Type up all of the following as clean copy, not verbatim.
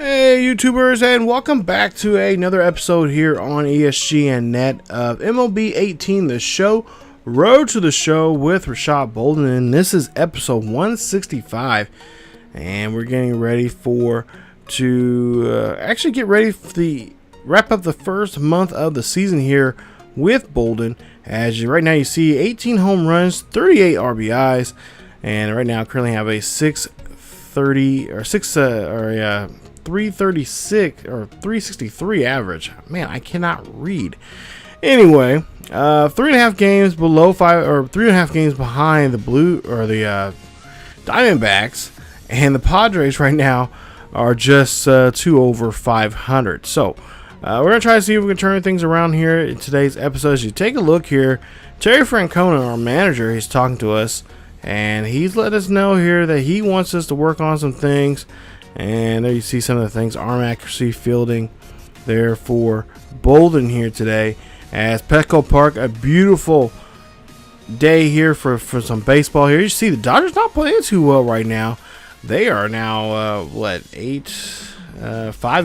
Hey YouTubers, and welcome back to another episode here on ESGNet of MLB 18, the show, Road to the Show with Rashad Bolden, and this is episode 165, and we're getting ready to get ready for the wrap up the first month of the season here with Bolden. As right now you see 18 home runs, 38 RBIs, and right now currently have a 336 or 363 average. Man, I cannot read. Anyway, 3.5 games below 5, or 3.5 games behind the Diamondbacks, and the Padres right now are just 2 over 500. So we're gonna try to see if we can turn things around here in today's episode. As you take a look here, Terry Francona, our manager, he's talking to us, and he's let us know here that he wants us to work on some things. And there you see some of the things, arm accuracy, fielding there for Bolden here today. As Petco Park, a beautiful day here for some baseball here. You see the Dodgers not playing too well right now. They are now, 5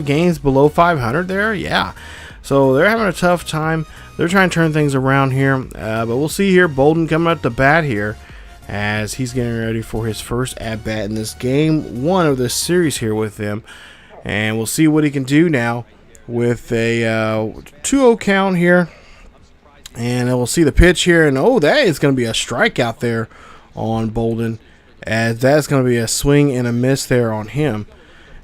games below 500 there? Yeah. So they're having a tough time. They're trying to turn things around here. But we'll see here, Bolden coming up the bat here, as he's getting ready for his first at-bat in this game 1 of this series here with them. And we'll see what he can do now with a 2-0 count here. And we'll see the pitch here, and that is going to be a strikeout there on Bolden, as that's going to be a swing and a miss there on him.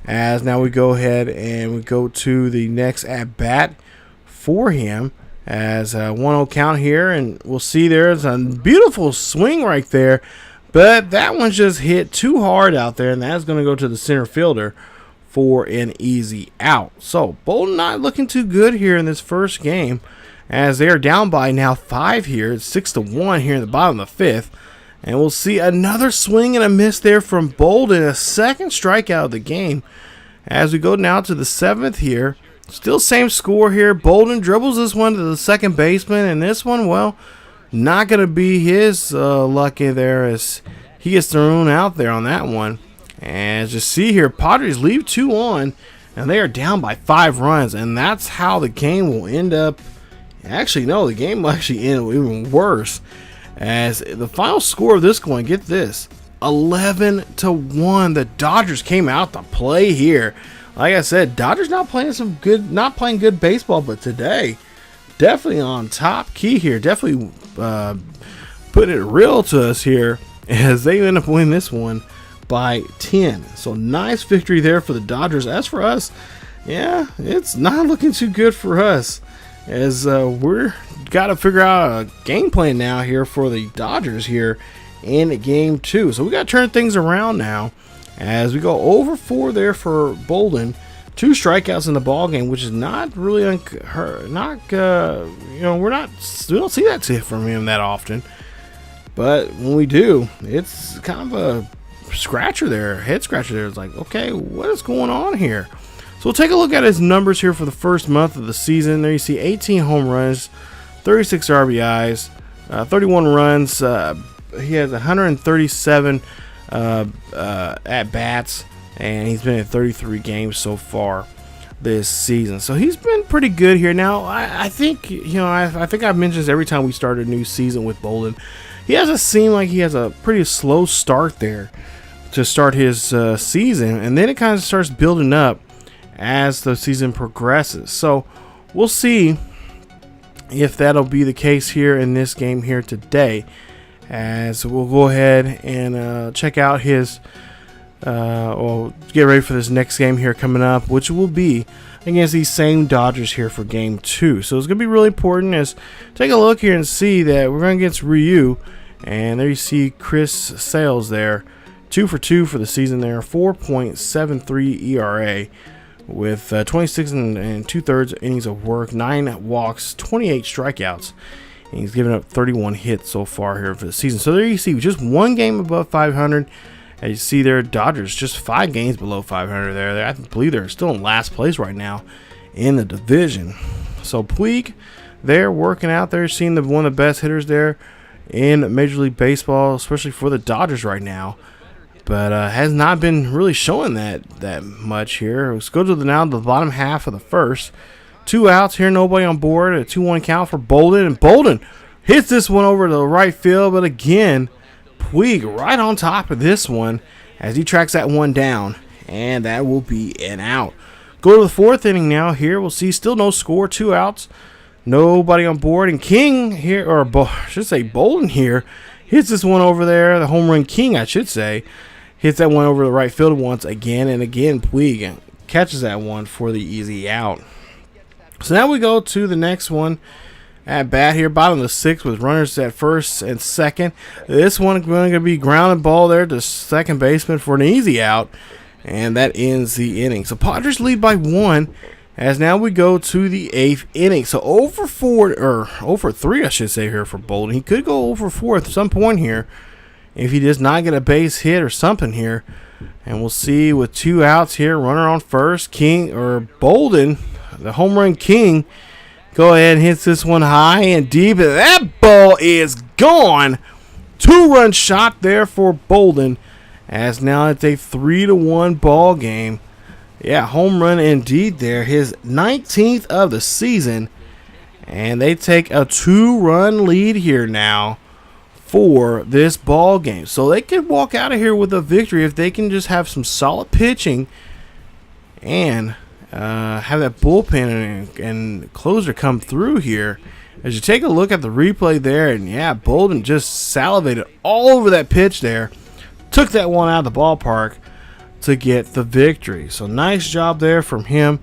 As now we go ahead and we go to the next at-bat for him, as a 1-0 count here, and we'll see there's a beautiful swing right there, but that one's just hit too hard out there, and that's going to go to the center fielder for an easy out. So Bolden not looking too good here in this first game, as they are down by now 5 here. It's 6-1 here in the bottom of the 5th, and we'll see another swing and a miss there from Bolden, a second strikeout of the game. As we go now to the 7th here, still same score here. Bolden dribbles this one to the second baseman, and this one, well, not going to be his lucky there, as he gets thrown out there on that one. And as you see here, Padres leave 2 on, and they are down by 5 runs, and that's how the game will end up. Actually, no, the game will actually end even worse, as the final score of this one, get this, 11-1. The Dodgers came out to play here. Like I said, Dodgers not playing good baseball, but today, definitely on top key here. Definitely putting it real to us here, as they end up winning this one by 10. So nice victory there for the Dodgers. As for us, yeah, it's not looking too good for us, as we're got to figure out a game plan now here for the Dodgers here in game 2. So we got to turn things around now, as we go over 4 there for Bolden. 2 strikeouts in the ball game, which is not really we don't see that from him that often. But when we do, it's kind of a scratcher there, head scratcher there. It's like, okay, what is going on here? So we'll take a look at his numbers here for the first month of the season. There you see 18 home runs, 36 RBIs, 31 runs. He has 137 at bats, and he's been in 33 games so far this season. So he's been pretty good here. Now I think I think I've mentioned this every time we start a new season with Bolden. He has like he has a pretty slow start there to start his season, and then it kind of starts building up as the season progresses. So we'll see if that'll be the case here in this game here today, as we'll go ahead and check out his get ready for this next game here coming up, which will be against these same Dodgers here for game 2. So it's going to be really important. As take a look here and see that we're going against Ryu, and there you see Chris Sales there, 2 for 2 for the season there, 4.73 ERA, with 26 and 2/3 innings of work, 9 walks, 28 strikeouts. And he's given up 31 hits so far here for the season. So there you see, just 1 game above 500. As you see there, Dodgers just 5 games below 500 there. I believe they're still in last place right now in the division. So Puig there working out there, seeing one of the best hitters there in Major League Baseball, especially for the Dodgers right now. but has not been really showing that much here. Let's go to the bottom half of the first. 2 outs here, nobody on board. A 2-1 count for Bolden, and Bolden hits this one over to the right field, but again, Puig right on top of this one as he tracks that one down, and that will be an out. Go to the 4th inning now. Here we'll see still no score, 2 outs, nobody on board, and King here, or I should say Bolden here, hits this one over there. The home run king, I should say, hits that one over the right field once again, and again Puig catches that one for the easy out. So now we go to the next one at bat here, bottom of the 6th with runners at first and second. This one going to be grounded ball there to second baseman for an easy out, and that ends the inning. So Padres lead by 1 as now we go to the 8th inning. So 0 for 4, or 0 for 3 I should say here for Bolden. He could go 0 for 4 at some point here if he does not get a base hit or something here. And we'll see with 2 outs here, runner on first, Bolden, the home run king, go ahead and hits this one high and deep, and that ball is gone. 2-run shot there for Bolden, as now it's a 3-1 ball game. Yeah, home run indeed there, his 19th of the season, and they take a 2-run lead here now for this ball game. So they could walk out of here with a victory if they can just have some solid pitching and have that bullpen and closer come through here. As you take a look at the replay there, and yeah, Bolden just salivated all over that pitch there. Took that one out of the ballpark to get the victory. So nice job there from him.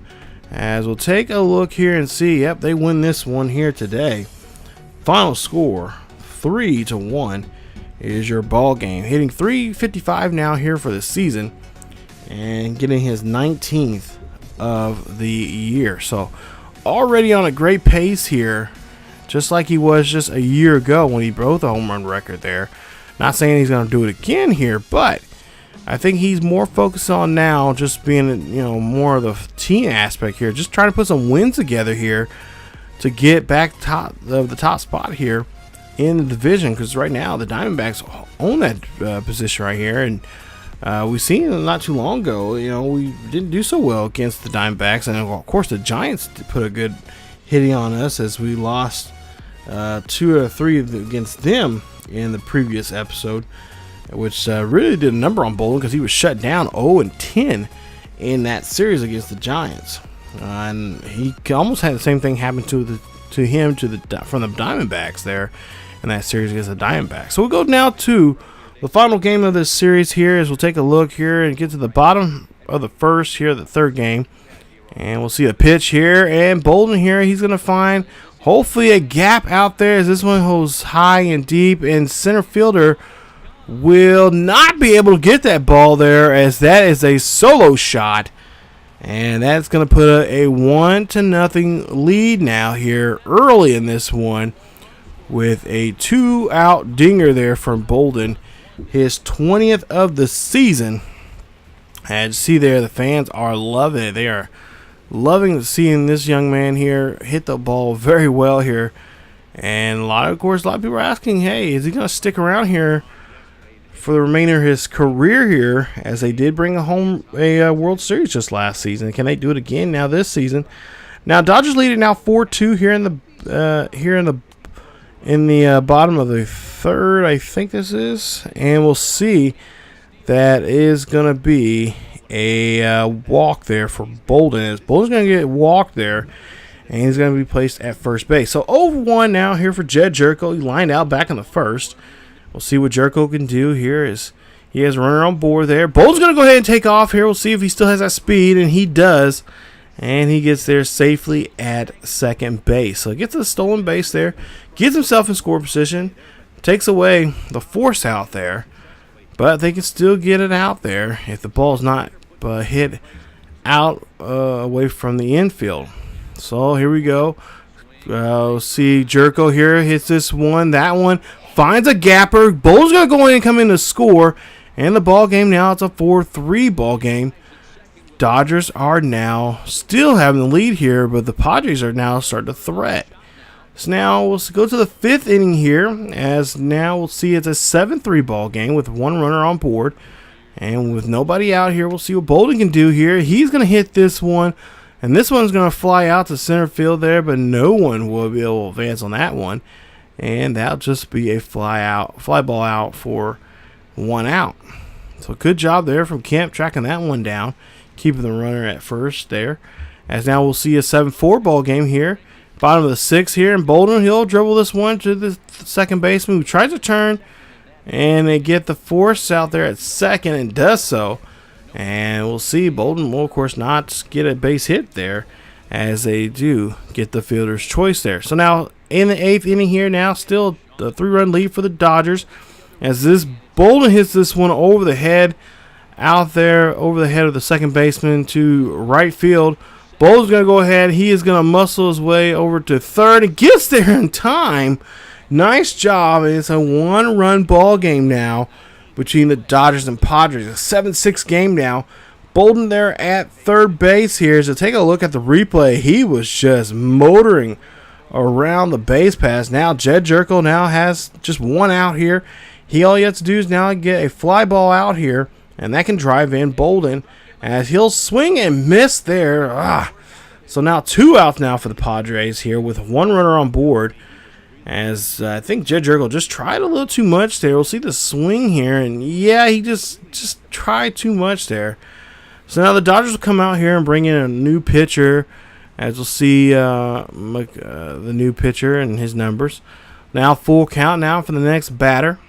As we'll take a look here and see, yep, they win this one here today. Final score, 3-1 is your ball game. Hitting .355 now here for the season and getting his 19th of the year. So already on a great pace here, just like he was just a year ago when he broke the home run record there. Not saying he's going to do it again here, but I think he's more focused on now just being, more of the team aspect here, just trying to put some wins together here to get back top of the top spot here in the division, because right now the Diamondbacks own that position right here, and we've seen not too long ago, we didn't do so well against the Diamondbacks, and of course the Giants put a good hitting on us as we lost 2 or 3 against them in the previous episode, which really did a number on Bolden because he was shut down 0-10 in that series against the Giants, and he almost had the same thing happen to him from the Diamondbacks there in that series against the Diamondbacks. So we'll go now to the final game of this series here, as we'll take a look here and get to the bottom of the first here, the 3rd game. And we'll see a pitch here, and Bolden here, he's going to find hopefully a gap out there as this one goes high and deep, and center fielder will not be able to get that ball there, as that is a solo shot. And that's going to put a 1-0 lead now here early in this one with a 2-out dinger there from Bolden, his 20th of the season. And see there, the fans are loving it. They are loving seeing this young man here hit the ball very well here. And a lot of people are asking, hey, is he going to stick around here for the remainder of his career here, as they did bring a World Series just last season? Can they do it again now this season? Now Dodgers lead it now 4-2 here in the bottom of the 3rd, I think this is, and we'll see that is going to be a walk there for Bolden. As Bolden's going to get walked there, and he's going to be placed at first base. So 0-1 now here for Jed Jerko. He lined out back in the first. We'll see what Jerko can do here, as he has a runner on board there. Bolden's going to go ahead and take off here. We'll see if he still has that speed, and he does. And he gets there safely at second base. So he gets a stolen base there, gets himself in score position, takes away the force out there, but they can still get it out there if the ball's not hit out away from the infield. So here we go. See Jerko here hits this one. That one finds a gapper. Bolden's going to go in and come in to score. And the ball game now, it's a 4-3 ball game. Dodgers are now still having the lead here, but the Padres are now starting to threat. So now we'll go to the 5th inning here, as now we'll see it's a 7-3 ball game with 1 runner on board. And with nobody out here, we'll see what Bolden can do here. He's going to hit this one. And this one's going to fly out to center field there, but no one will be able to advance on that one. And that'll just be a fly ball out for 1 out. So good job there from Kemp tracking that one down, keeping the runner at first there. As now we'll see a 7-4 ball game here. Bottom of the 6th here, and Bolden, he'll dribble this one to the second baseman who tries to turn. And they get the force out there at second and does so. And we'll see Bolden will, of course, not get a base hit there as they do get the fielder's choice there. So now in the 8th inning here, now still the 3-run lead for the Dodgers. As this Bolden hits this one over the head, out there over the head of the second baseman to right field. Bolden's going to go ahead. He is going to muscle his way over to third and gets there in time. Nice job. It's a 1-run ball game now between the Dodgers and Padres. A 7-6 game now. Bolden there at third base here. So take a look at the replay. He was just motoring around the base pass. Now Jed Jerkel now has just 1 out here. All he has to do is now get a fly ball out here, and that can drive in Bolden as he'll swing and miss there. So now 2 outs now for the Padres here with 1 runner on board. As I think Jed Jerkel just tried a little too much there. We'll see the swing here, and yeah, he just tried too much there. So now the Dodgers will come out here and bring in a new pitcher, as we'll see the new pitcher and his numbers. Now full count now for the next batter,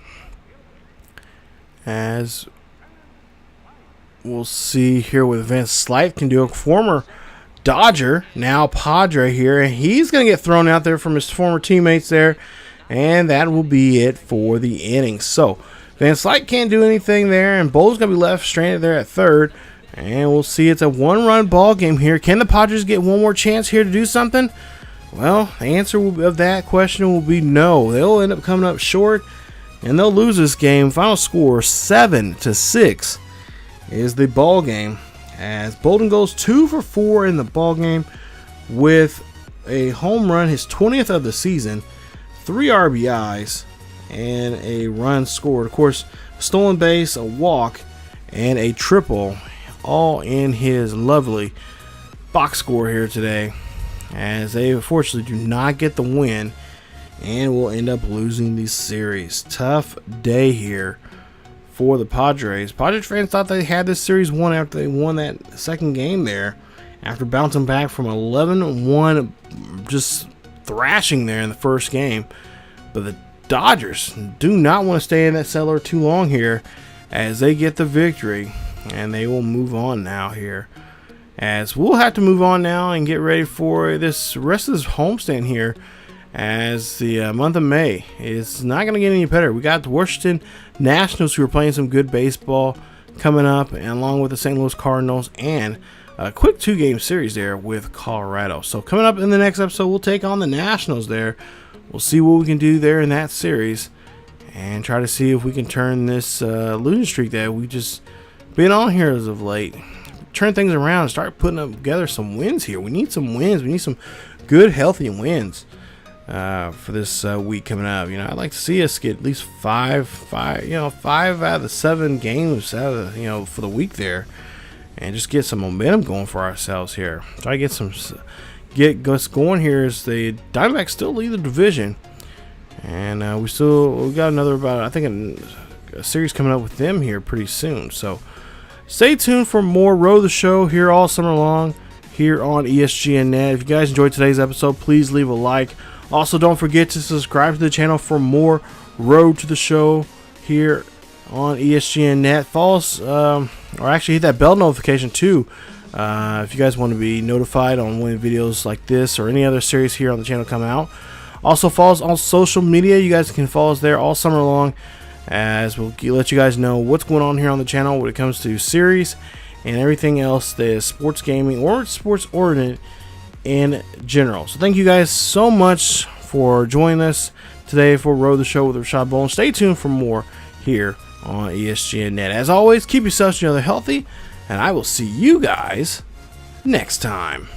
as we'll see here what Vince Slight can do. A former Dodger, now Padre here, and he's going to get thrown out there from his former teammates there, and that will be it for the inning. So Van Slyke can't do anything there, and Bolden's going to be left stranded there at third, and we'll see it's a 1-run ball game here. Can the Padres get one more chance here to do something? Well, the answer of that question will be no. They'll end up coming up short, and they'll lose this game. Final score 7-6 is the ball game, as Bolden goes 2 for 4 in the ball game with a home run, his 20th of the season, 3 RBIs, and a run scored. Of course, a stolen base, a walk, and a triple, all in his lovely box score here today, as they unfortunately do not get the win and will end up losing the series. Tough day here for the Padres. Padres fans thought they had this series won after they won that second game there, after bouncing back from 11-1, just thrashing there in the first game. But the Dodgers do not want to stay in that cellar too long here, as they get the victory, and they will move on now here, as we'll have to move on now and get ready for this rest of this homestand here, as the month of May is not going to get any better. We got the Washington Nationals, who are playing some good baseball coming up, and along with the St. Louis Cardinals, and a quick 2-game series there with Colorado. So coming up in the next episode, we'll take on the Nationals there. We'll see what we can do there in that series, and try to see if we can turn this losing streak that we just been on here as of late, turn things around and start putting together some wins here. We need some wins. We need some good, healthy wins for this week coming up. I'd like to see us get at least 5 out of the 7 games out of for the week there, and just get some momentum going for ourselves here. Try to get us going here, as the Diamondbacks still lead the division, and we got another I think a series coming up with them here pretty soon. So stay tuned for more Row the Show here all summer long here on ESGNet. If you guys enjoyed today's episode, please leave a like. Also, don't forget to subscribe to the channel for more Road to the Show here on ESGNet. Follow us, or actually hit that bell notification too, if you guys want to be notified on when videos like this or any other series here on the channel come out. Also, follow us on social media. You guys can follow us there all summer long, as we'll let you guys know what's going on here on the channel when it comes to series and everything else that is sports gaming or sports oriented in general. So thank you guys so much for joining us today for Row the Show with Rashad Bolden. Stay tuned for more here on ESGNet. As always, keep yourselves healthy, and I will see you guys next time.